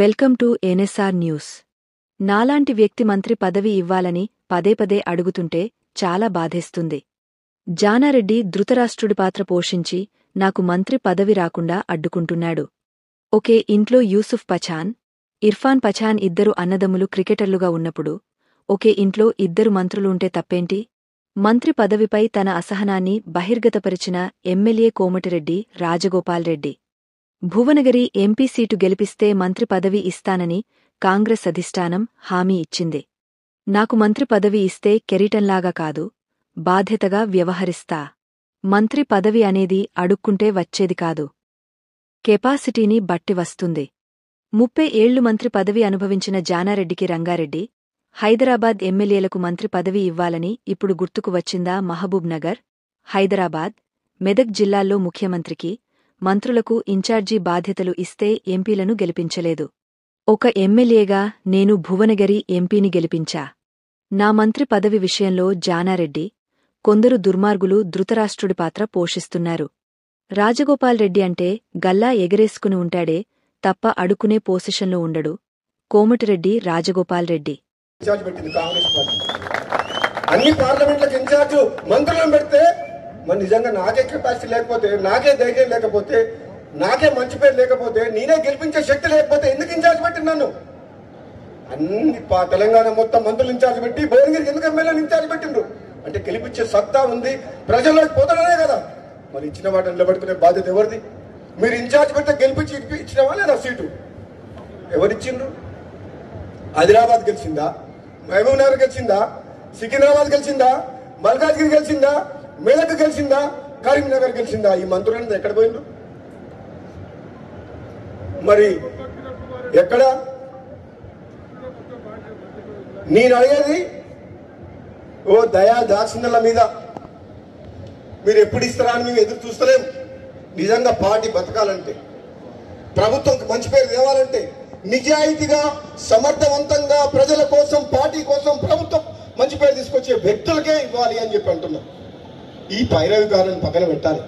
Welcome to NSR news. నాలాంటి వ్యక్తి మంత్రి పదవి ఇవ్వాలని పదే అడుగుతుంటే చాలా బాధేస్తుంది. జానారెడ్డి ధృతరాష్ట్రుడి పాత్ర పోషించి నాకు మంత్రి పదవి రాకుండా అడ్డుకుంటున్నాడు. ఒకే ఇంట్లో యూసుఫ్ పఠాన్, ఇర్ఫాన్ పఠాన్ ఇద్దరు అన్నదమ్ములు క్రికెటర్లుగా ఉన్నప్పుడు ఒకే ఇంట్లో ఇద్దరు మంత్రులుంటే తప్పేంటి? మంత్రి పదవిపై తన అసహనాన్ని బహిర్గతపరిచిన MLA Komatireddy Rajagopal Reddy Bhuvanagiri MP seat గెలిపిస్తే మంత్రి పదవి ఇస్తానని కాంగ్రెస్ అధిష్టానం హామీ ఇచ్చింది. నాకు మంత్రి పదవి ఇస్తే కెరీటంలాగా కాదు, బాధ్యతగా వ్యవహరిస్తా. మంత్రి పదవి అనేది అడుక్కుంటే వచ్చేది కాదు, కెపాసిటీని బట్టి వస్తుంది. 30 ఏళ్లు మంత్రి పదవి అనుభవించిన జానారెడ్డికి రంగారెడ్డి, హైదరాబాద్ ఎమ్మెల్యేలకు మంత్రి పదవి ఇవ్వాలని ఇప్పుడు గుర్తుకు వచ్చిందా? మహబూబ్ నగర్, హైదరాబాద్, మెదక్ జిల్లాల్లో ముఖ్యమంత్రికి, మంత్రులకు ఇన్ఛార్జీ బాధ్యతలు ఇస్తే ఎంపీలను గెలిపించలేదు. ఒక ఎమ్మెల్యేగా నేను భువనగిరి ఎంపీని గెలిపించా. నా మంత్రి పదవి విషయంలో జానారెడ్డి, కొందరు దుర్మార్గులు ధృతరాష్ట్రుడి పాత్ర పోషిస్తున్నారు. రాజగోపాల్ రెడ్డి అంటే గల్లా ఎగరేసుకుని ఉంటాడే తప్ప అడుక్కునే పొజిషన్లో ఉండడు. కోమటిరెడ్డి రాజగోపాల్ రెడ్డి అన్ని పార్లమెంట్లకు ఇన్ఛార్జ్ మంత్రులను పెడితే మరి నిజంగా నాకే కెపాసిటీ లేకపోతే, నాకే ధైర్యం లేకపోతే, నాకే మంచి పేరు లేకపోతే, నేనే గెలిపించే శక్తి లేకపోతే ఎందుకు ఇన్ఛార్జ్ పెట్టింది నన్ను? అన్ని తెలంగాణ మొత్తం మంత్రులు ఇన్ఛార్జ్ పెట్టి భువనగిరికి ఎందుకు ఎమ్మెల్యేలు ఇన్ఛార్జ్ పెట్టిండ్రు? అంటే గెలిపించే సత్తా ఉంది, ప్రజల్లోకి పోతాడనే కదా. మరి ఇచ్చిన వాటిని నిలబెట్టుకునే బాధ్యత ఎవరిది? మీరు ఇన్ఛార్జ్ పెడితే గెలిపించి ఇచ్చినవా లేదా సీటు? ఎవరిచ్చిండ్రు? ఆదిలాబాద్ గెలిచిందా? మహబూబ్ నగర్ గెలిచిందా? సికింద్రాబాద్ గెలిచిందా? మల్కాజ్గిరి గెలిచిందా? మెదక్ గెలిచిందా? కరీంనగర్ గెలిచిందా? ఈ మంత్రులంతా ఎక్కడ పోయిండ్రు? మరి ఎక్కడ? నేను అడిగేది ఓ దయా దాక్షిణ్యాల మీద మీరు ఎప్పుడు ఇస్తారా అని మేము ఎదురు చూస్తలేం. నిజంగా పార్టీ బతకాలంటే, ప్రభుత్వం మంచి పేరు తేవాలంటే, నిజాయితీగా సమర్థవంతంగా ప్రజల కోసం, పార్టీ కోసం, ప్రభుత్వం మంచి పేరు తీసుకొచ్చే వ్యక్తులకే ఇవ్వాలి అని చెప్పి అంటున్నాం. ఈ పైరవికారాన్ని పక్కన పెట్టాలి.